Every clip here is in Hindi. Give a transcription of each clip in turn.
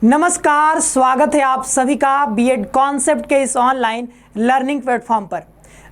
नमस्कार, स्वागत है आप सभी का बीएड कॉन्सेप्ट के इस ऑनलाइन लर्निंग प्लेटफॉर्म पर।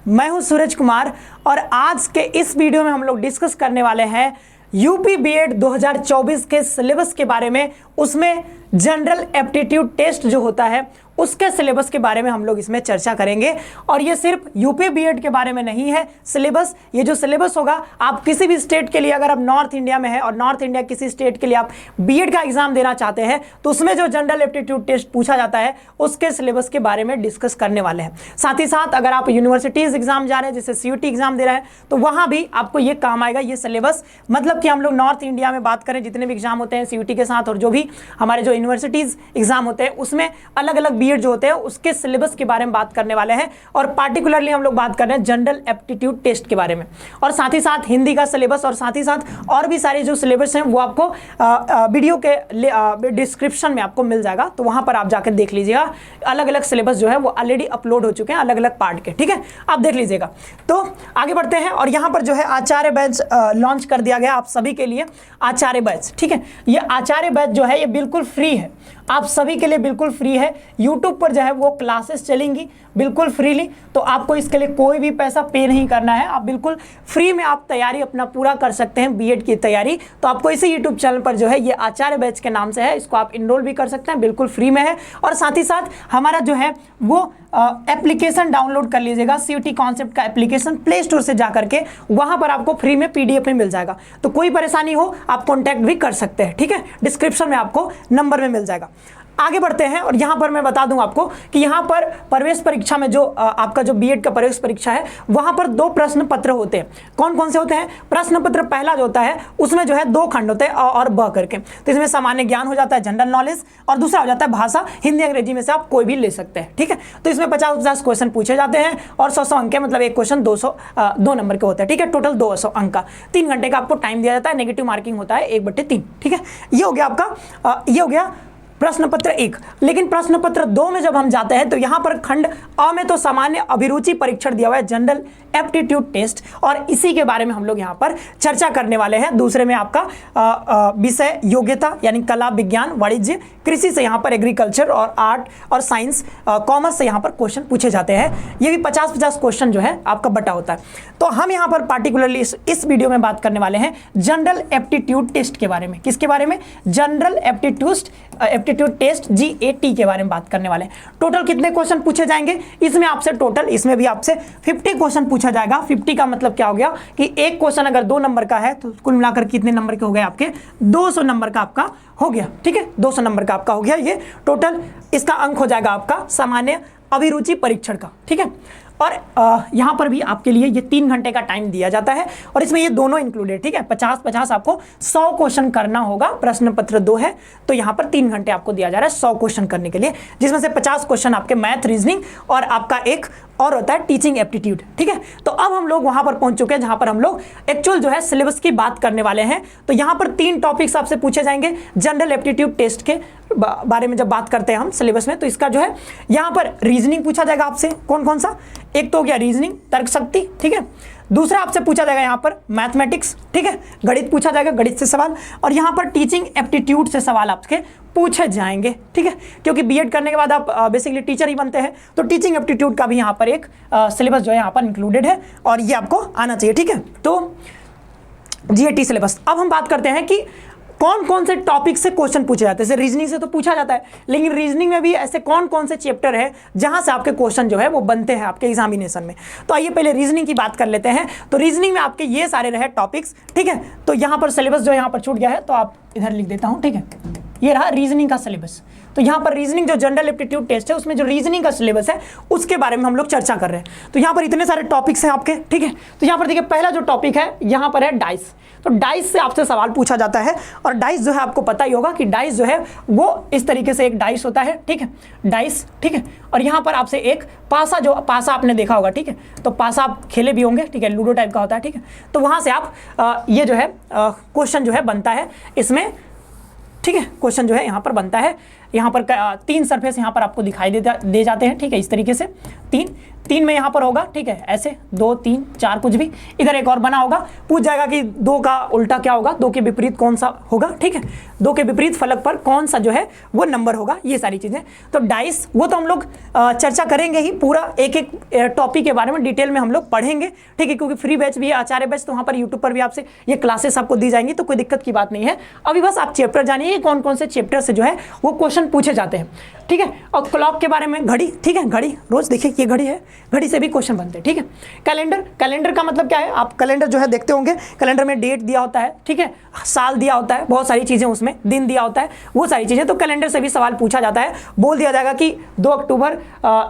मैं हूं सूरज कुमार और आज के इस वीडियो में हम लोग डिस्कस करने वाले हैं यूपी बीएड 2024 के सिलेबस के बारे में। उसमें जनरल एप्टीट्यूड टेस्ट जो होता है उसके सिलेबस के बारे में हम लोग इसमें चर्चा करेंगे। और ये सिर्फ यूपी बीएड के बारे में नहीं है सिलेबस, ये जो सिलेबस होगा आप किसी भी स्टेट के लिए, अगर आप नॉर्थ इंडिया में है और नॉर्थ इंडिया किसी स्टेट के लिए आप बीएड का एग्जाम देना चाहते हैं तो उसमें जो जनरल एप्टीट्यूड टेस्ट पूछा जाता है उसके सिलेबस के बारे में डिस्कस करने वाले हैं। साथ ही साथ अगर आप यूनिवर्सिटीज एग्जाम जा रहे हैं, जैसे सीयूटी एग्जाम दे रहे हैं, तो वहां भी आपको ये काम आएगा ये सिलेबस। मतलब कि हम लोग नॉर्थ इंडिया में बात करें, जितने भी एग्जाम होते हैं सीयूटी के साथ और जो भी हमारे जो यूनिवर्सिटीज एग्जाम होते हैं उसमें अलग अलग बीएड जो होते हैं उसके सिलेबस के बारे में बात करने वाले हैं। और पार्टिकुलरली हम लोग बात कर रहे हैं जनरल एप्टीट्यूड टेस्ट के बारे में, और साथ ही साथ हिंदी का सिलेबस और साथ ही साथ और भी सारे जो सिलेबस हैं वो आपको वीडियो के डिस्क्रिप्शन में आपको मिल जाएगा, तो वहां पर आप जाकर देख लीजिएगा। अलग अलग सिलेबस जो है वो ऑलरेडी अपलोड हो चुके हैं अलग अलग पार्ट के, ठीक है, आप देख लीजिएगा। तो आगे बढ़ते हैं और यहाँ पर जो है आचार्य बैच लॉन्च कर दिया गया आप सभी के लिए, आचार्य बैच, ठीक है। ये आचार्य बैच जो है ये बिल्कुल फ्री है, आप सभी के लिए बिल्कुल फ्री है। यूट्यूब पर जो है वो क्लासेस चलेंगी बिल्कुल फ्रीली, तो आपको इसके लिए कोई भी पैसा पे नहीं करना है। आप बिल्कुल फ्री में आप तैयारी अपना पूरा कर सकते हैं बीएड की तैयारी। तो आपको इसी यूट्यूब चैनल पर जो है ये आचार्य बैच के नाम से है, इसको आप इनरोल भी कर सकते हैं, बिल्कुल फ्री में है। और साथ ही साथ हमारा जो है वो एप्लीकेशन डाउनलोड कर लीजिएगा, सीयूटी कॉन्सेप्ट का एप्लीकेशन प्ले स्टोर से जा करके, वहां पर आपको फ्री में पीडीएफ में मिल जाएगा। तो कोई परेशानी हो आप कॉन्टैक्ट भी कर सकते हैं, ठीक है, डिस्क्रिप्शन में आपको नंबर में मिल जाएगा। आगे बढ़ते हैं और यहां पर मैं बता दूं आपको कि यहां पर प्रवेश परीक्षा में जो आपका जो बीएड का प्रवेश परीक्षा है वहां पर 2 प्रश्न पत्र होते हैं। कौन कौन से होते हैं? प्रश्न पत्र पहला जो होता है उसमें जो है 2 खंड होते हैं अ और ब करके, तो इसमें सामान्य ज्ञान हो जाता है, जनरल नॉलेज, और दूसरा हो जाता है भाषा, हिंदी अंग्रेजी में से आप कोई भी ले सकते हैं, ठीक है। तो इसमें 50-50 क्वेश्चन पूछे जाते हैं और 100 अंक के, मतलब एक क्वेश्चन 2 नंबर के होते हैं, ठीक है। टोटल 200 अंक का 3 घंटे का आपको टाइम दिया जाता है, नेगेटिव मार्किंग होता है 1/3, ठीक है। ये हो गया आपका, ये हो गया प्रश्न पत्र 1। लेकिन प्रश्न पत्र 2 में जब हम जाते हैं तो यहां पर खंड अ में तो सामान्य अभिरुचि परीक्षण दिया हुआ है, जनरल एप्टीट्यूड टेस्ट, और इसी के बारे में हम लोग यहां पर चर्चा करने वाले हैं। दूसरे में आपका विषय योग्यता यानी कला, विज्ञान, वाणिज्य, कृषि से यहां पर एग्रीकल्चर और आर्ट और साइंस, कॉमर्स से यहां पर क्वेश्चन पूछे जाते हैं। ये भी 50-50 क्वेश्चन जो है आपका बटा होता है। तो हम यहां पर पार्टिकुलरली इस वीडियो में बात करने वाले हैं जनरल एप्टीट्यूड टेस्ट के बारे में। किसके बारे में? जनरल एप्टीट्यूड टेस्ट GAT के बारे में बात करने वाले हैं। टोटल कितने क्वेश्चन पूछे जाएंगे इसमें आपसे? टोटल इसमें भी आपसे 50 क्वेश्चन पूछा जाएगा। 50 का मतलब क्या हो गया कि एक क्वेश्चन अगर 2 नंबर का है तो कुल मिलाकर कितने नंबर के हो गए आपके? 200 नंबर का आपका हो गया, ठीक है, 200 नंबर का आपका हो गया। ये टोटल इसका अंक हो जाएगा आपका सामान्य अभिरुचि परीक्षण का, ठीक है। और यहाँ पर भी आपके लिए ये 3 घंटे का टाइम दिया जाता है और इसमें ये दोनों इंक्लूडेड, ठीक है। 50-50 आपको 100 क्वेश्चन करना होगा। प्रश्न पत्र 2 है तो यहाँ पर 3 घंटे आपको दिया जा रहा है 100 क्वेश्चन करने के लिए, जिसमें से 50 क्वेश्चन आपके मैथ, रीजनिंग और आपका एक और होता है टीचिंग एप्टीट्यूड, ठीक है। तो अब हम लोग वहां पर पहुंच चुके हैं जहां पर हम लोग एक्चुअल जो है सिलेबस की बात करने वाले हैं। तो यहां पर 3 टॉपिक्स आपसे पूछे जाएंगे जनरल एप्टीट्यूड टेस्ट के बारे में। जब बात करते हैं हम सिलेबस में तो इसका जो है यहां पर रीजनिंग पूछा जाएगा आपसे। कौन कौन सा? एक तो हो गया रीजनिंग, तर्क शक्ति, ठीक है। दूसरा आपसे पूछा जाएगा यहाँ पर मैथमेटिक्स, ठीक है, गणित पूछा जाएगा, गणित से सवाल, और यहाँ पर टीचिंग एप्टीट्यूड से सवाल आपके पूछे जाएंगे, ठीक है। क्योंकि बीएड करने के बाद आप बेसिकली टीचर ही बनते हैं, तो टीचिंग एप्टीट्यूड का भी यहाँ पर एक सिलेबस जो है यहाँ पर इंक्लूडेड है और ये आपको आना चाहिए, ठीक है। तो GAT सिलेबस। अब हम बात करते हैं कि कौन कौन से टॉपिक से क्वेश्चन पूछे जाते हैं। जैसे रीजनिंग से तो पूछा जाता है, लेकिन रीजनिंग में भी ऐसे कौन कौन से चैप्टर है जहां से आपके क्वेश्चन जो है वो बनते हैं आपके एग्जामिनेशन में। तो आइए पहले रीजनिंग की बात कर लेते हैं। तो रीजनिंग में आपके ये सारे रहे टॉपिक्स, ठीक है। तो यहाँ पर सिलेबस जो यहाँ पर छूट गया है तो आप इधर लिख देता हूँ, ठीक है। ये रहा रीजनिंग का सिलेबस। तो यहाँ पर रीजनिंग जो जनरल एप्टीट्यूड टेस्ट है उसमें जो रीजनिंग का सिलेबस है उसके बारे में हम लोग चर्चा कर रहे हैं। तो यहाँ पर इतने सारे टॉपिक्स हैं आपके, ठीक है। तो यहाँ पर देखिए पहला जो टॉपिक है यहाँ पर है डाइस। तो डाइस से आपसे सवाल पूछा जाता है और डाइस जो है आपको पता ही होगा कि डाइस जो है वो इस तरीके से एक डाइस होता है, ठीक है, डाइस, ठीक है। और यहाँ पर आपसे एक पासा, जो पासा आपने देखा होगा, ठीक है, तो पासा आप खेले भी होंगे, ठीक है, लूडो टाइप का होता है, ठीक है। तो वहाँ से आप ये जो है क्वेश्चन जो है बनता है इसमें, ठीक है। क्वेश्चन जो है यहाँ पर बनता है, यहाँ पर 3 सरफेस यहाँ पर आपको दिखाई दे जाते हैं, ठीक है, इस तरीके से 3 3 में यहाँ पर होगा, ठीक है, ऐसे 2 3 4 कुछ भी, इधर एक और बना होगा, पूछ जाएगा कि 2 का उल्टा क्या होगा, 2 के विपरीत कौन सा होगा, ठीक है, 2 के विपरीत फलक पर कौन सा जो है वो नंबर होगा, ये सारी चीजें। तो डाइस वो तो हम लोग चर्चा करेंगे ही, पूरा एक एक टॉपिक के बारे में डिटेल में हम लोग पढ़ेंगे, ठीक है, क्योंकि फ्री बैच भी है, आचार्य बैच, तो वहाँ पर यूट्यूब पर भी आपसे ये क्लासेस आपको दी जाएंगी, तो कोई दिक्कत की बात नहीं है। अभी बस आप चैप्टर जानिए कौन कौन से चैप्टर से जो है वो क्वेश्चन पूछे जाते हैं, ठीक है। और क्लॉक के बारे में, घड़ी, ठीक है, घड़ी रोज देखिए ये घड़ी है, घड़ी से भी क्वेश्चन बनते हैं, ठीक है। कैलेंडर, कैलेंडर का मतलब क्या है, आप कैलेंडर जो है देखते होंगे, कैलेंडर में डेट दिया होता है, ठीक है, साल दिया होता है, बहुत सारी चीजें उसमें, दिन दिया होता है, वो सारी चीजें, तो कैलेंडर से भी सवाल पूछा जाता है। बोल दिया जाएगा कि 2 अक्टूबर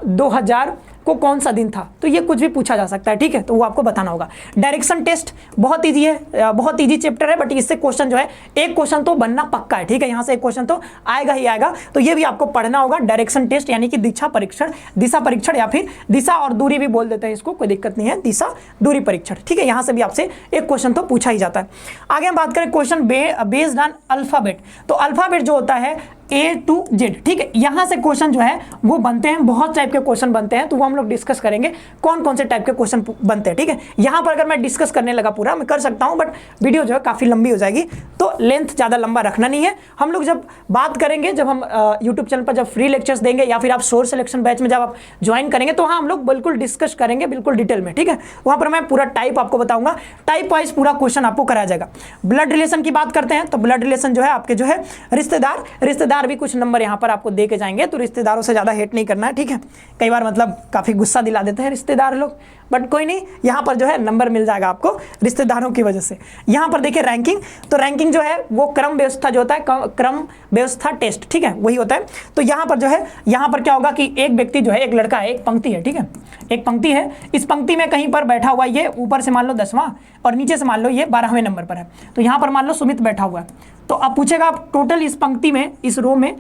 2000 को कौन सा दिन था, तो ये कुछ भी पूछा जा सकता है, ठीक है, तो वो आपको बताना होगा। डायरेक्शन टेस्ट बहुत ईजी है, बहुत ईजी चैप्टर है, बट इससे क्वेश्चन जो है एक क्वेश्चन तो बनना पक्का है, ठीक है, यहाँ से एक क्वेश्चन तो आएगा ही आएगा, तो ये भी आपको पढ़ना होगा। डायरेक्शन टेस्ट यानी कि दिशा परीक्षण या फिर दिशा और दूरी भी बोल देते हैं इसको, कोई दिक्कत नहीं है, दिशा दूरी परीक्षण, ठीक है, यहाँ से भी आपसे एक क्वेश्चन तो पूछा ही जाता है। आगे हम बात करें क्वेश्चन बेस्ड ऑन अल्फाबेट, तो अल्फाबेट जो होता है A to Z, ठीक है, यहां से क्वेश्चन जो है वो बनते हैं, बहुत टाइप के क्वेश्चन बनते हैं, तो वो हम लोग डिस्कस करेंगे कौन कौन से टाइप के क्वेश्चन बनते हैं, ठीक है। यहां पर अगर मैं डिस्कस करने लगा पूरा मैं कर सकता हूं, बट वीडियो जो है काफी लंबी हो जाएगी, तो लेंथ ज्यादा लंबा रखना नहीं है। हम लोग जब बात करेंगे, जब हम यूट्यूब चैनल पर जब फ्री लेक्चर्स देंगे या फिर आप सोर्स सिलेक्शन बैच में जब आप ज्वाइन करेंगे, तो हाँ हम लोग बिल्कुल डिस्कस करेंगे, बिल्कुल डिटेल में, ठीक है। वहां पर मैं पूरा टाइप आपको बताऊंगा, टाइप वाइज पूरा क्वेश्चन आपको कराया जाएगा। ब्लड रिलेशन की बात करते हैं, तो ब्लड रिलेशन जो है आपके जो है रिश्तेदार भी कुछ नंबर यहाँ पर आपको दे के जाएंगे, तो रिश्तेदारों से ज्यादा हेट नहीं करना है, ठीक है। कई बार मतलब काफी गुस्सा दिला देते हैं रिश्तेदार लोग, बट कोई नहीं, यहाँ पर जो है नंबर मिल जाएगा आपको रिश्तेदारों की वजह से। यहाँ पर देखिए रैंकिंग, तो रैंकिंग जो है वो क्रम व्यवस्था जो होता है, क्रम व्यवस्था टेस्ट, ठीक है, वही होता है। तो यहाँ पर जो है, यहाँ पर क्या होगा कि एक व्यक्ति जो है, एक लड़का है, एक पंक्ति है, ठीक है, एक पंक्ति है, इस पंक्ति में कहीं पर बैठा हुआ, ये ऊपर से मान लो 10वां और नीचे से मान लो ये 12वें नंबर पर है, तो यहाँ पर मान लो सुमित बैठा हुआ है, तो अब पूछेगा आप टोटल इस पंक्ति में, इस रो में,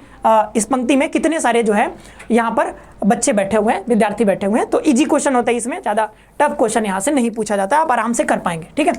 इस पंक्ति में कितने सारे जो है यहाँ पर बच्चे बैठे हुए हैं, विद्यार्थी बैठे हुए हैं, तो इजी क्वेश्चन होता है, इसमें ज्यादा टफ क्वेश्चन यहाँ से नहीं पूछा जाता है, आप आराम से कर पाएंगे, ठीक है।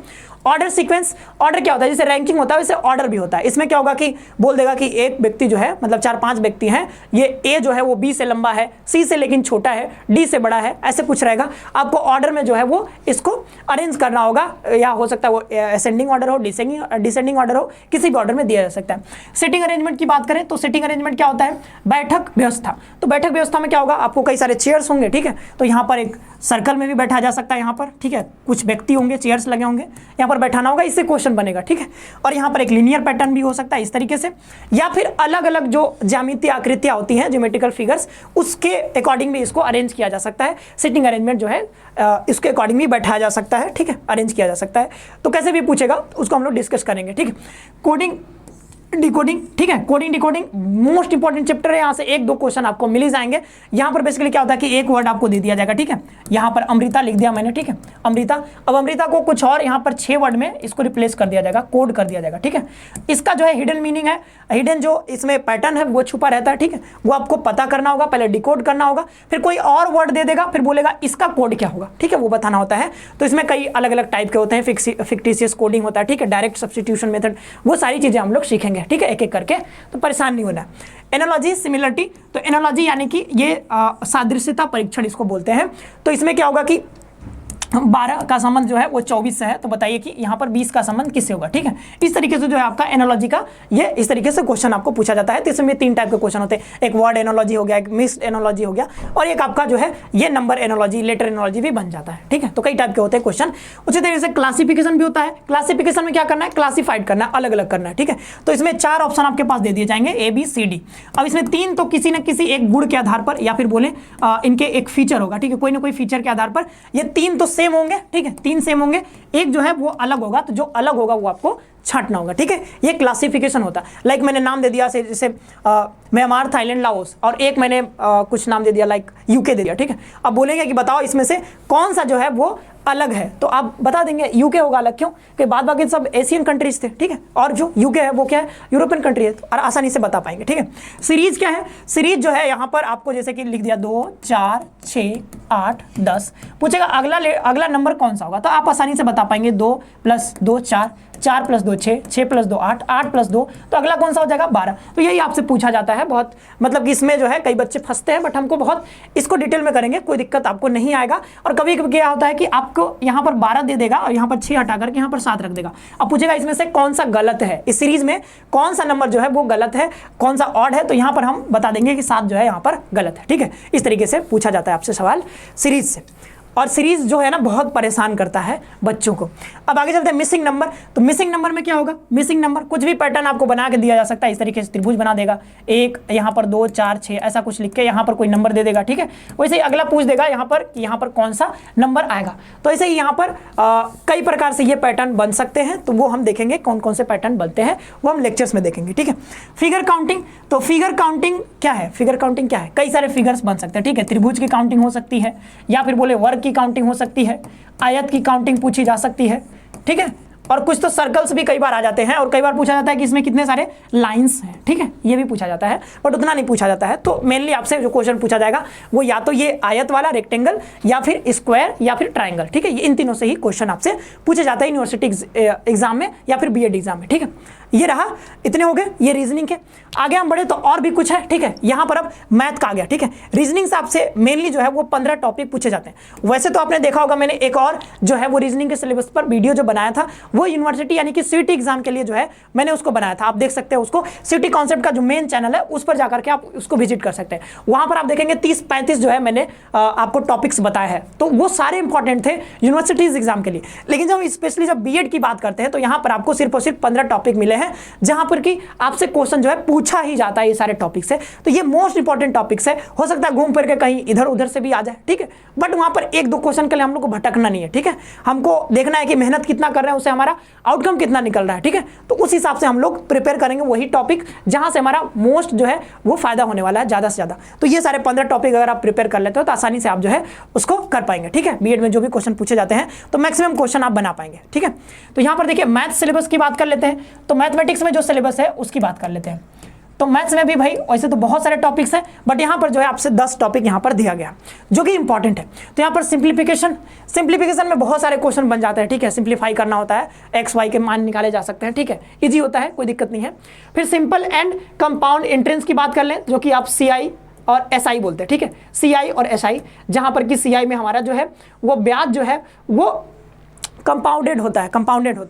ऑर्डर सीक्वेंस, ऑर्डर क्या होता है, जैसे रैंकिंग होता है वैसे ऑर्डर भी होता है। इसमें क्या होगा कि बोल देगा कि एक व्यक्ति जो है, मतलब 4-5 व्यक्ति हैं, ये ए जो है वो बी से लंबा है, सी से लेकिन छोटा है, डी से बड़ा है, ऐसे कुछ रहेगा। आपको ऑर्डर में जो है वो इसको अरेंज करना होगा, या हो सकता है वो असेंडिंग ऑर्डर हो, डिसेंडिंग ऑर्डर हो, किसी भी ऑर्डर में दिया जा सकता है। सिटिंग अरेंजमेंट की बात करें तो सिटिंग अरेंजमेंट क्या होता है, बैठक व्यवस्था। तो बैठक व्यवस्था में क्या होगा, आपको कई सारे चेयर्स होंगे, ठीक है, तो यहाँ पर एक सर्कल में भी बैठा जा सकता है, यहाँ पर, ठीक है, कुछ व्यक्ति होंगे, चेयर्स लगे होंगे, यहाँ पर बैठाना होगा, इससे क्वेश्चन बनेगा, ठीक है। और यहाँ पर एक लीनियर पैटर्न भी हो सकता है इस तरीके से, या फिर अलग अलग जो ज्यामितीय आकृतियां होती हैं, ज्योमेट्रिकल फिगर्स, उसके अकॉर्डिंग भी इसको अरेंज किया जा सकता है। सिटिंग अरेंजमेंट जो है इसके अकॉर्डिंग भी बैठाया जा सकता है, ठीक है, अरेंज किया जा सकता है। तो कैसे भी पूछेगा उसको हम लोग डिस्कस करेंगे, ठीक है। कोडिंग डिकोडिंग, ठीक है, coding decoding most important chapter है, यहाँ से 1-2 क्वेश्चन आपको मिल ही जाएंगे। यहाँ पर बेसिकली क्या होता है कि एक वर्ड आपको दे दिया जाएगा, ठीक है, यहाँ पर अमृता लिख दिया मैंने, ठीक है, अमृता, अब अमृता को कुछ और यहाँ पर 6 वर्ड में इसको रिप्लेस कर दिया जाएगा, कोड कर दिया जाएगा, ठीक है। इसका जो है हिडन मीनिंग है, हिडन जो इसमें पैटर्न है वो छुपा रहता है, ठीक है, वो आपको पता करना होगा, पहले डिकोड करना होगा, फिर कोई और वर्ड दे देगा, फिर बोलेगा इसका कोड क्या होगा, ठीक है, वो बताना होता है। तो इसमें कई अलग अलग टाइप के होते हैं, फिक्टिशियस कोडिंग होता है, ठीक है, डायरेक्ट सब्स्टिट्यूशन मेथड, वो सारी चीजें हम लोग सीखेंगे, ठीक है, एक एक करके, तो परेशान नहीं होना। एनालॉजी सिमिलरिटी, तो एनालॉजी यानी कि ये सादृश्यता परीक्षण इसको बोलते हैं। तो इसमें क्या होगा कि 12 का संबंध जो है वो 24 से है, तो बताइए कि यहाँ पर 20 का संबंध किससे होगा, ठीक है। इस तरीके से जो है आपका एनालॉजी का ये इस तरीके से क्वेश्चन आपको पूछा जाता है। तो इसमें 3 टाइप के क्वेश्चन होते हैं, एक वर्ड एनालॉजी हो गया, एक मिक्स्ड एनालॉजी हो गया, और एक आपका जो है ये नंबर एनालॉजी, लेटर एनालॉजी भी बन जाता है, ठीक है। तो कई टाइप के होते हैं क्वेश्चन। उसी तरीके से क्लासिफिकेशन भी होता है। क्लासिफिकेशन में क्या करना है, क्लासिफाइड करना है, अलग अलग करना है, ठीक है। तो इसमें 4 ऑप्शन आपके पास दे दिए जाएंगे, ABCD। अब इसमें 3 तो किसी न किसी एक गुण के आधार पर, या फिर बोले इनके एक फीचर होगा, ठीक है, कोई ना कोई फीचर के आधार पर ये 3 तो सेम होंगे, ठीक है, 3 सेम होंगे, एक जो है वो अलग होगा, तो जो अलग होगा वो आपको छांटना होगा, ठीक है। ये क्लासिफिकेशन होता है। लाइक मैंने नाम दे दिया जैसे म्यांमार, थाईलैंड, लाओस, और एक मैंने कुछ नाम दे दिया लाइक यूके दे दिया, ठीक है। अब बोलेंगे कि बताओ इसमें से कौन सा जो है वो अलग है, तो आप बता देंगे यूके होगा अलग, क्यों कि बाद बाकी सब एशियन कंट्रीज थे, ठीक है, और जो यूके है वो क्या है, यूरोपियन कंट्री है, तो आसानी से बता पाएंगे, ठीक है। सीरीज क्या है, सीरीज जो है यहाँ पर आपको जैसे कि लिख दिया 2, 4, 6, 8, 10, पूछेगा अगला नंबर कौन सा होगा, तो आप आसानी से बता पाएंगे 2 + 2 4, 4 + 2 6, 6 + 2 8, 8 + 2, तो अगला कौन सा हो जाएगा 12। तो यही आपसे पूछा जाता है बहुत, मतलब कि इसमें जो है कई बच्चे फंसते हैं, बट हमको बहुत इसको डिटेल में करेंगे, कोई दिक्कत आपको नहीं आएगा। और कभी कभी क्या होता है कि आपको यहाँ पर 12 दे देगा और यहाँ पर 6 हटा करके यहाँ पर 7 रख देगा। अब पूछेगा इसमें से कौन सा गलत है, इस सीरीज में कौन सा नंबर जो है वो गलत है, कौन सा ऑड है, तो यहाँ पर हम बता देंगे कि 7 जो है यहाँ पर गलत है। ठीक है, इस तरीके से पूछा जाता है आपसे सवाल सीरीज से। और सीरीज जो है ना बहुत परेशान करता है बच्चों को। अब आगे चलते हैं मिसिंग नंबर। तो मिसिंग नंबर में क्या होगा, मिसिंग नंबर कुछ भी पैटर्न आपको बना के दिया जा सकता है, इस तरीके से त्रिभुज बना देगा, 1 यहाँ पर 2 4 6 ऐसा कुछ लिख के यहाँ पर कोई नंबर दे देगा। ठीक है, वैसे ही अगला पूछ देगा यहाँ पर कि यहाँ पर कौन सा नंबर आएगा। तो ऐसे ही यहाँ पर कई प्रकार से ये पैटर्न बन सकते हैं, तो वो हम देखेंगे कौन कौन से पैटर्न बनते हैं, वो हम लेक्चर्स में देखेंगे। ठीक है, फिगर काउंटिंग। तो फिगर काउंटिंग क्या है, फिगर काउंटिंग क्या है, कई सारे फिगर्स बन सकते हैं। ठीक है, त्रिभुज की काउंटिंग हो सकती है, या फिर बोले वर्ग की काउंटिंग हो सकती है, आयत की काउंटिंग पूछी जा सकती है। ठीक है, और कुछ तो सर्कल्स भी कई बार आ जाते हैं, और कई बार पूछा जाता है कि इसमें कितने सारे लाइंस हैं। ठीक है, ये भी पूछा जाता है, बट उतना नहीं पूछा जाता है। तो मेनली आपसे जो क्वेश्चन पूछा जाएगा वो या तो ये आयत वाला रेक्टेंगल, या फिर स्क्वायर, या फिर ट्राइंगल। ठीक है, ये इन तीनों से ही क्वेश्चन आपसे पूछे जाता है यूनिवर्सिटी एग्जाम में या फिर बीएड एग्जाम में। ठीक है, ये रहा, इतने हो गए ये रीजनिंग के। आगे हम बढ़े तो और भी कुछ है। ठीक है, यहाँ पर अब मैथ का आ गया। ठीक है, रीजनिंग से आपसे मेनली जो है वो 15 टॉपिक पूछे जाते हैं। वैसे तो आपने देखा होगा मैंने एक और जो है वो रीजनिंग के सिलेबस पर वीडियो जो बनाया था, वो यूनिवर्सिटी यानी कि सीटी एग्जाम के लिए जो है मैंने उसको बनाया था। आप देख सकते हैं उसको, सीटी कॉन्सेप्ट का जो मेन चैनल है उस पर जाकर के आप उसको विजिट कर सकते हैं। वहां पर आप देखेंगे 30-35 जो है मैंने आपको टॉपिक्स बताए हैं, तो वो सारे इंपॉर्टेंट थे यूनिवर्सिटीज एग्जाम के लिए। लेकिन जब स्पेशली जब बीएड की बात करते हैं तो यहाँ पर आपको सिर्फ और सिर्फ 15 टॉपिक मिले हैं, जहां पर कि आपसे क्वेश्चन जो है पूछा ही जाता है ये सारे टॉपिक से। तो ये मोस्ट इंपॉर्टेंट टॉपिक्स है, हो सकता है घूम फिर के कहीं इधर उधर से भी आ जाए। ठीक है, बट वहां पर 1-2 क्वेश्चन के लिए हम लोग को भटकना नहीं है। ठीक है, हमको देखना है कि मेहनत कितना कर रहे हैं, उससे हमारा आउटकम कितना निकल रहा है। ठीक है, तो उस हिसाब से हम लोग प्रिपेयर करेंगे वही टॉपिक जहां से हमारा मोस्ट जो है वो फायदा होने वाला है ज्यादा से ज्यादा। तो ये सारे 15 टॉपिक अगर आप प्रिपेयर कर लेते हो तो आसानी से आप जो है उसको कर पाएंगे। ठीक है, बीएड में जो भी क्वेश्चन पूछे जाते हैं तो मैक्सिमम क्वेश्चन आप बना पाएंगे। ठीक है, तो यहाँ पर देखिए मैथ सिलेबस की बात कर लेते हैं। तो मैथमेटिक्स में जो सिलेबस है उसकी बात कर लेते हैं। तो मैथ्स में भी भाई वैसे तो बहुत सारे टॉपिक्स हैं, बट यहाँ पर जो है आपसे 10 टॉपिक यहाँ पर दिया गया जो कि इंपॉर्टेंट है। तो यहाँ पर सिंप्लीफिकेशन में बहुत सारे क्वेश्चन बन जाते हैं। ठीक है, सिंप्लीफाई करना होता है, एक्स वाई के मान निकाले जा सकते हैं। ठीक है, इजी होता है, कोई दिक्कत नहीं है। फिर सिंपल एंड कंपाउंड एंट्रेंस की बात कर लें, जो कि आप सीआई और एसआई बोलते हैं। ठीक है, सीआई और एसआई, जहाँ पर कि सीआई में हमारा जो है वो ब्याज जो है वो कंपाउंडेड होता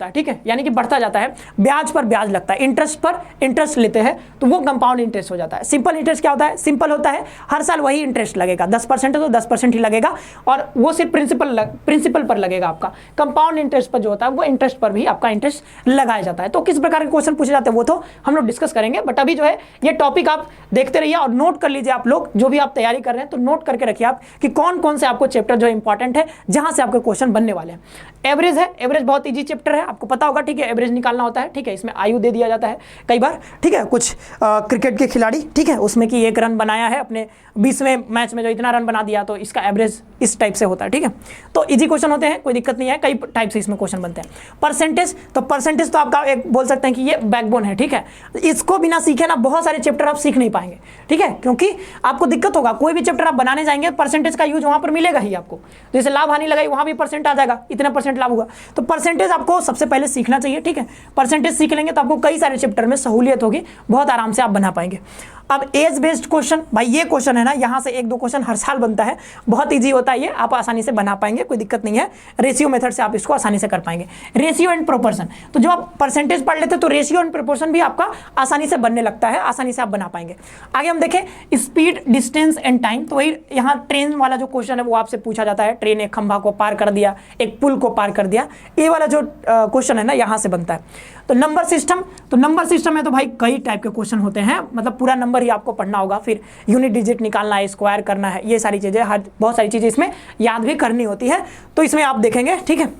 है। ठीक है, यानी कि बढ़ता जाता है, ब्याज पर ब्याज लगता है, इंटरेस्ट पर इंटरेस्ट लेते हैं, तो वो कंपाउंड इंटरेस्ट हो जाता है। सिंपल इंटरेस्ट क्या होता है, सिंपल होता है हर साल वही इंटरेस्ट लगेगा, 10% है तो 10% ही लगेगा, और वो सिर्फ प्रिंसिपल पर लगेगा आपका। कंपाउंड इंटरेस्ट पर जो होता है वो इंटरेस्ट पर भी आपका इंटरेस्ट लगाया जाता है। तो किस प्रकार के क्वेश्चन पूछे जाते हैं वो तो हम लोग डिस्कस करेंगे, बट अभी जो है ये टॉपिक आप देखते रहिए और नोट कर लीजिए। आप लोग जो भी आप तैयारी कर रहे हैं तो नोट करके रखिए आप कि कौन कौन से आपको चैप्टर जो इंपॉर्टेंट है जहां से आपके क्वेश्चन बनने वाले हैं। एवरेज है, एवरेज बहुत इजी चैप्टर है, आपको पता होगा। ठीक है, एवरेज निकालना होता है। ठीक है, इसमें आयु दे दिया जाता है कई बार। ठीक है, कुछ क्रिकेट के खिलाड़ी, ठीक है, उसमें कि 1 रन बनाया है अपने 20वें मैच में, जो इतना रन बना दिया तो इसका एवरेज इस टाइप से होता है। ठीक है, तो इजी क्वेश्चन होते हैं, कोई दिक्कत नहीं है, कई टाइप से इसमें क्वेश्चन बनते हैं। परसेंटेज, तो परसेंटेज तो आपका एक बोल सकते हैं कि ये बैकबोन है। ठीक है, इसको बिना सीखे ना बहुत सारे चैप्टर आप सीख नहीं पाएंगे। ठीक है, क्योंकि आपको दिक्कत होगा, कोई भी चैप्टर आप बनाने जाएंगे परसेंटेज का यूज वहां पर मिलेगा ही आपको। जैसे लाभ हानि लगाई वहां भी परसेंट आ जाएगा, इतना परसेंट लाभ हुआ, तो परसेंटेज आपको सबसे पहले सीखना चाहिए। ठीक है, परसेंटेज सीख लेंगे तो आपको कई सारे चैप्टर में सहूलियत होगी, बहुत आराम से आप बना पाएंगे। अब एज बेस्ड क्वेश्चन, भाई ये क्वेश्चन है ना, यहाँ से 1-2 क्वेश्चन हर साल बनता है, बहुत इजी होता है ये, आप आसानी से बना पाएंगे, कोई दिक्कत नहीं है। रेशियो मेथड से आप इसको आसानी से कर पाएंगे। रेशियो एंड प्रोपोर्शन, तो जब आप परसेंटेज पढ़ लेते हैं तो रेशियो एंड प्रोपोर्शन भी आपका आसानी से बनने लगता है, आसानी से आप बना पाएंगे। आगे हम देखें स्पीड, डिस्टेंस एंड टाइम, तो वही यहाँ ट्रेन वाला जो क्वेश्चन है वो आपसे पूछा जाता है। ट्रेन एक खंभा को पार कर दिया, एक पुल को पार कर दिया, ये वाला जो क्वेश्चन है ना यहाँ से बनता है। तो नंबर सिस्टम, तो नंबर सिस्टम में तो भाई कई टाइप के क्वेश्चन होते हैं, मतलब पूरा नंबर ही आपको पढ़ना होगा, फिर यूनिट डिजिट निकालना है, स्क्वायर करना है, ये सारी चीजें, बहुत सारी चीजें इसमें याद भी करनी होती है, तो इसमें आप देखेंगे। ठीक है,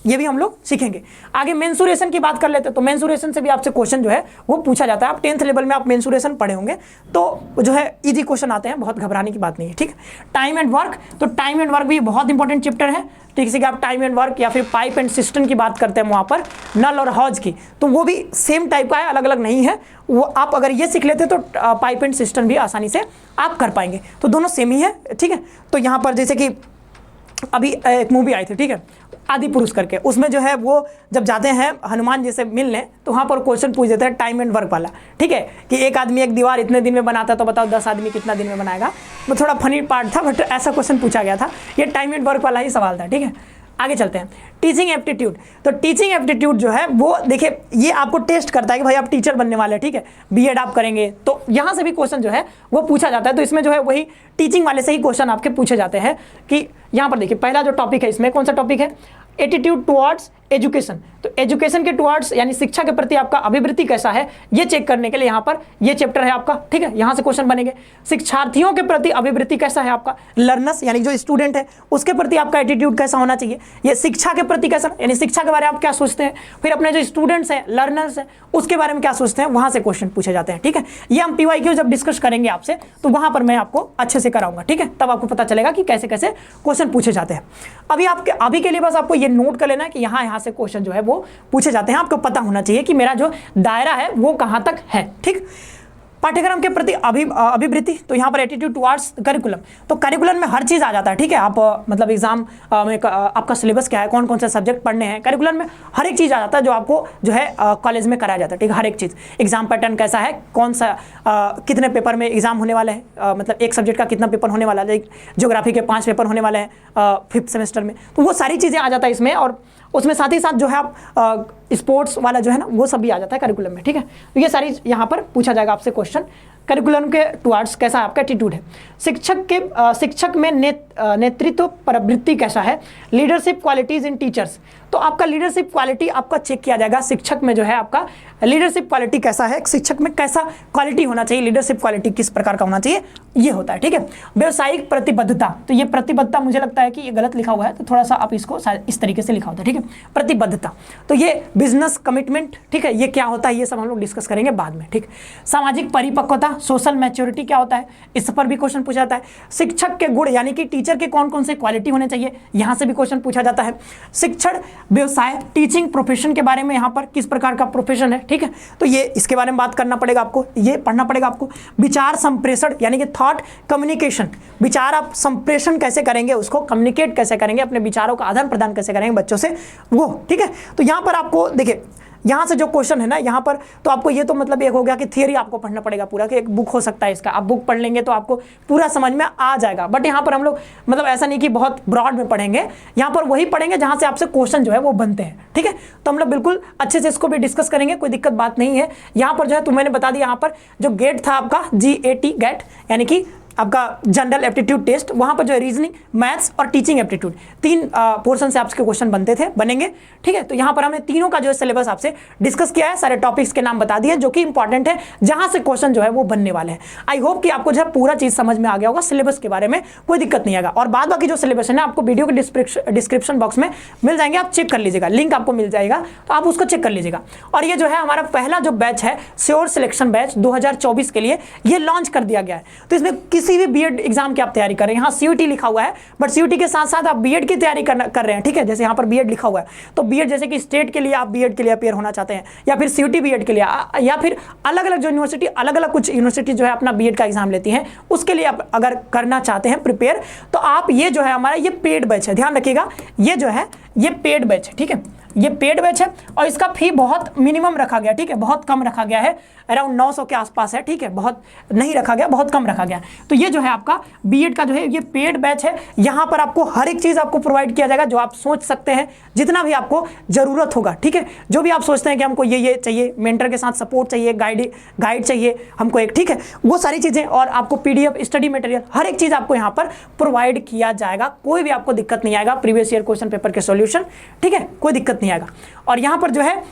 ये भी हम लोग सीखेंगे। आगे मेंसुरेशन की बात कर लेते हैं, तो मेंसुरेशन से भी आपसे क्वेश्चन जो है वो पूछा जाता है। आप 10th लेवल में आप मेंसुरेशन पढ़े होंगे, तो जो है इजी क्वेश्चन आते हैं, बहुत घबराने की बात नहीं है। ठीक है, टाइम एंड वर्क, तो टाइम एंड वर्क भी बहुत इंपॉर्टेंट चैप्टर है। ठीक है, आप टाइम एंड वर्क या फिर पाइप एंड सिस्टम की बात करते हैं वहाँ पर, नल और हौज की, तो वो भी सेम टाइप का है, अलग अलग नहीं है। वो आप अगर ये सीख लेते तो पाइप एंड सिस्टम भी आसानी से आप कर पाएंगे, तो दोनों सेम ही है। ठीक है, तो यहाँ पर जैसे कि अभी एक मूवी आई थी, ठीक है, आदि पुरुष करके, उसमें जो है वो जब जाते हैं हनुमान जी से मिलने तो वहाँ पर क्वेश्चन पूछ देते हैं टाइम एंड वर्क वाला, ठीक है, कि एक आदमी एक दीवार इतने दिन में बनाता है तो बताओ 10 आदमी कितना दिन में बनाएगा। वो थोड़ा फनी पार्ट था बट ऐसा क्वेश्चन पूछा गया था, ये टाइम एंड वर्क वाला ही सवाल था, ठीक है। आगे चलते हैं, टीचिंग एप्टीट्यूड। तो टीचिंग एप्टीट्यूड जो है वो देखिए ये आपको टेस्ट करता है कि भाई आप टीचर बनने वाले हैं, ठीक है, बीएड आप करेंगे तो यहाँ से भी क्वेश्चन जो है वो पूछा जाता है। तो इसमें जो है वही टीचिंग वाले से ही क्वेश्चन आपके पूछे जाते हैं कि यहाँ पर देखिए पहला जो टॉपिक है इसमें कौन सा टॉपिक है, एटीट्यूड टुवर्ड्स एजुकेशन। तो एजुकेशन के टुवर्ड्स यानी शिक्षा के प्रति आपका अभिवृत्ति कैसा है ये चेक करने के लिए यहाँ पर ये चैप्टर है आपका, ठीक है, यहाँ से क्वेश्चन बनेंगे। शिक्षार्थियों के प्रति अभिवृत्ति कैसा है आपका, लर्नर्स यानी जो स्टूडेंट है उसके प्रति आपका एटीट्यूड कैसा होना चाहिए, ये शिक्षा के प्रति कैसा, यानी शिक्षा के बारे में आप क्या सोचते हैं, फिर अपने जो स्टूडेंट्स हैं लर्नर्स हैं उसके बारे में क्या सोचते हैं, वहाँ से क्वेश्चन पूछे जाते हैं, ठीक है। ये हम PYQ जब डिस्कस करेंगे आपसे तो वहाँ पर मैं आपको अच्छे से कराऊंगा, ठीक है, तब आपको पता चलेगा कि कैसे कैसे क्वेश्चन पूछे जाते हैं। अभी के लिए बस आपको ये नोट कर लेना है कि यहाँ से क्वेश्चन जो है वो पूछे जाते हैं। आपको पता होना चाहिए कि मेरा जो दायरा है वो कहां तक है, ठीक। पाठ्यक्रम के प्रति अभिवृत्ति, तो यहाँ पर एटीट्यूड टुवर्ड्स करिकुलम, तो करिकुलम में हर चीज़ आ जाता है, ठीक है। आप मतलब एग्जाम में आपका सिलेबस क्या है, कौन कौन से सब्जेक्ट पढ़ने हैं, करिकुलम में हर एक चीज़ आ जाता है जो आपको जो है कॉलेज में कराया जाता है, ठीक है, हर एक चीज़। एग्जाम पैटर्न कैसा है, कौन सा कितने पेपर में एग्जाम होने वाले हैं, मतलब एक सब्जेक्ट का कितना पेपर होने वाला है, ज्योग्राफी के 5 पेपर होने वाले हैं 5th सेमेस्टर में, तो वो सारी चीज़ें आ जाता है इसमें। और उसमें साथ ही साथ जो है आप स्पोर्ट्स वाला जो है ना वो सब भी आ जाता है करिकुलम में, ठीक है। तो ये सारी यहाँ पर पूछा जाएगा आपसे क्वेश्चन। करिकुलम के टुवर्ड्स कैसा आपका एटीट्यूड है, शिक्षक में नेतृत्व प्रवृत्ति कैसा है, लीडरशिप क्वालिटीज इन टीचर्स, तो आपका लीडरशिप क्वालिटी आपका चेक किया जाएगा शिक्षक में जो है आपका लीडरशिप क्वालिटी कैसा है, शिक्षक में कैसा क्वालिटी होना चाहिए, लीडरशिप क्वालिटी किस प्रकार का होना चाहिए ये होता है, ठीक है। व्यवसायिक प्रतिबद्धता, तो ये प्रतिबद्धता मुझे लगता है कि ये गलत लिखा हुआ है तो थोड़ा सा आप इसको इस तरीके से लिखा होता है, ठीक है, प्रतिबद्धता। तो ये बिजनेस कमिटमेंट, ठीक है, ये क्या होता है ये सब हम लोग डिस्कस करेंगे बाद में, ठीक। सामाजिक परिपक्वता, सोशल मैच्योरिटी क्या होता है, इस पर भी क्वेश्चन पूछा जाता है। शिक्षक के गुण यानी कि टीचर के कौन कौन से क्वालिटी होने चाहिए, यहाँ से भी क्वेश्चन पूछा जाता है। शिक्षण व्यवसाय, टीचिंग प्रोफेशन के बारे में यहाँ पर किस प्रकार का प्रोफेशन है, ठीक है, तो ये इसके बारे में बात करना पड़ेगा आपको, ये पढ़ना पड़ेगा आपको। विचार संप्रेषण यानी कि थॉट कम्युनिकेशन, विचार आप संप्रेषण कैसे करेंगे, उसको कम्युनिकेट कैसे करेंगे, अपने विचारों का आदान प्रदान कैसे करेंगे बच्चों से वो, ठीक है। तो यहाँ पर आपको देखिए यहाँ से जो क्वेश्चन है ना यहाँ पर तो आपको ये तो मतलब एक हो गया कि थियरी आपको पढ़ना पड़ेगा पूरा, कि एक बुक हो सकता है इसका, आप बुक पढ़ लेंगे तो आपको पूरा समझ में आ जाएगा। बट यहाँ पर हम लोग मतलब ऐसा नहीं कि बहुत ब्रॉड में पढ़ेंगे, यहाँ पर वही पढ़ेंगे जहाँ से आपसे क्वेश्चन जो है वो बनते हैं, ठीक है। तो हम लोग बिल्कुल अच्छे से इसको भी डिस्कस करेंगे, कोई दिक्कत बात नहीं है। यहाँ पर जो है तो मैंने बता दिया, यहाँ पर जो गेट था आपका GAT गेट यानी कि आपका जनरल एप्टीट्यूड टेस्ट, वहाँ पर जो है रीजनिंग, मैथ्स और टीचिंग एप्टीट्यूड 3 पोर्शन से आपके क्वेश्चन बनेंगे, ठीक है। तो यहाँ पर हमने तीनों का जो है सिलेबस आपसे डिस्कस किया है, सारे टॉपिक्स के नाम बता दिए जो कि इंपॉर्टेंट है, जहाँ से क्वेश्चन जो है वो बनने वाले हैं। आई होप कि आपको जो है पूरा चीज़ समझ में आ गया होगा, सिलेबस के बारे में कोई दिक्कत नहीं आएगा। और बाद बाकी जो सिलेबस है ना आपको वीडियो के डिस्क्रिप्शन बॉक्स में मिल जाएंगे, आप चेक कर लीजिएगा, लिंक आपको मिल जाएगा तो आप उसको चेक कर लीजिएगा। और ये जो है हमारा पहला जो बैच है श्योर सिलेक्शन बैच 2024 के लिए ये लॉन्च कर दिया गया है। तो इसमें किसी भी बीएड एग्जाम की आप तैयारी कर रहे हैं, यहाँ CUT लिखा हुआ है बट CUT के साथ साथ आप बीएड की तैयारी कर रहे हैं, ठीक है, जैसे यहाँ पर बीएड लिखा हुआ है तो बीएड जैसे कि स्टेट के लिए आप बीएड के लिए अपेयर होना चाहते हैं या फिर CUT बीएड के लिए या फिर अलग अलग जो यूनिवर्सिटी अलग कुछ यूनिवर्सिटी जो है अपना बीएड का एग्जाम लेती हैं उसके लिए आप अगर करना चाहते हैं प्रिपेयर तो आप ये जो है हमारा ये पेड बैच है, ध्यान रखिएगा ये जो है ये पेड बैच है, ठीक है, ये पेड बैच है और इसका फी बहुत मिनिमम रखा गया, ठीक है, बहुत कम रखा गया है, अराउंड 900 के आसपास है, ठीक है, बहुत नहीं रखा गया, बहुत कम रखा गया। तो ये जो है आपका बीएड का जो है ये पेड बैच है, यहाँ पर आपको हर एक चीज़ आपको प्रोवाइड किया जाएगा जो आप सोच सकते हैं, जितना भी आपको ज़रूरत होगा, ठीक है, जो भी आप सोचते हैं कि हमको ये चाहिए, मेंटर के साथ सपोर्ट चाहिए, गाइड चाहिए हमको एक, ठीक है, वो सारी चीज़ें और आपको PDF स्टडी मटेरियल हर एक चीज़ आपको यहाँ पर प्रोवाइड किया जाएगा, कोई भी आपको दिक्कत नहीं आएगा, प्रीवियस ईयर क्वेश्चन पेपर के सॉल्यूशन, ठीक है, कोई दिक्कत नहीं आएगा। और यहाँ पर जो है,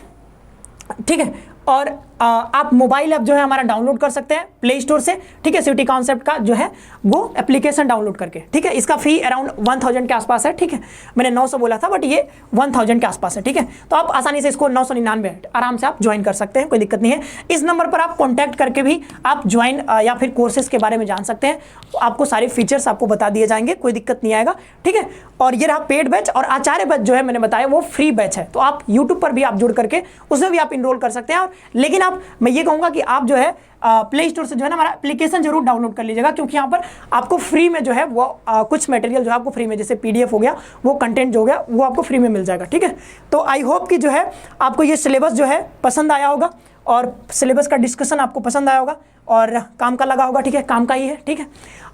ठीक है, और आप मोबाइल ऐप जो है हमारा डाउनलोड कर सकते हैं प्ले स्टोर से, ठीक है, सिटी कॉन्सेप्ट का जो है वो एप्लीकेशन डाउनलोड करके, ठीक है, इसका फी अराउंड 1000 के आसपास है, ठीक है, मैंने 900 बोला था बट ये 1000 के आसपास है, ठीक है। तो आप आसानी से इसको 999 आराम से आप ज्वाइन कर सकते हैं, कोई दिक्कत नहीं है। इस नंबर पर आप कॉन्टैक्ट करके भी आप ज्वाइन या फिर कोर्सेज के बारे में जान सकते हैं, आपको सारे फीचर्स आपको बता दिए जाएंगे, कोई दिक्कत नहीं आएगा, ठीक है। और ये रहा पेड बैच और आचार्य बैच जो है मैंने बताया वो फ्री बैच है, तो आप यूट्यूब पर भी आप जुड़ करके उसमें भी आप इनरोल कर सकते हैं और लेकिन मैं ये कहूँगा कि आप जो है प्ले स्टोर से जो है ना हमारा एप्लीकेशन जरूर डाउनलोड कर लीजिएगा, क्योंकि यहाँ पर आपको फ्री में जो है वो कुछ मटेरियल जो है आपको फ्री में, जैसे PDF हो गया, वो कंटेंट जो हो गया वो आपको फ्री में मिल जाएगा। ठीक है, तो आई होप कि जो है आपको ये सिलेबस जो है पसंद आया होगा और सिलेबस का डिस्कशन आपको पसंद आया होगा और काम का लगा होगा। ठीक है, काम का ही है। ठीक है,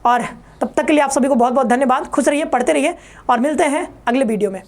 और तब तक के लिए आप सभी को बहुत बहुत धन्यवाद। खुश रहिए, पढ़ते रहिए और मिलते हैं अगले वीडियो में।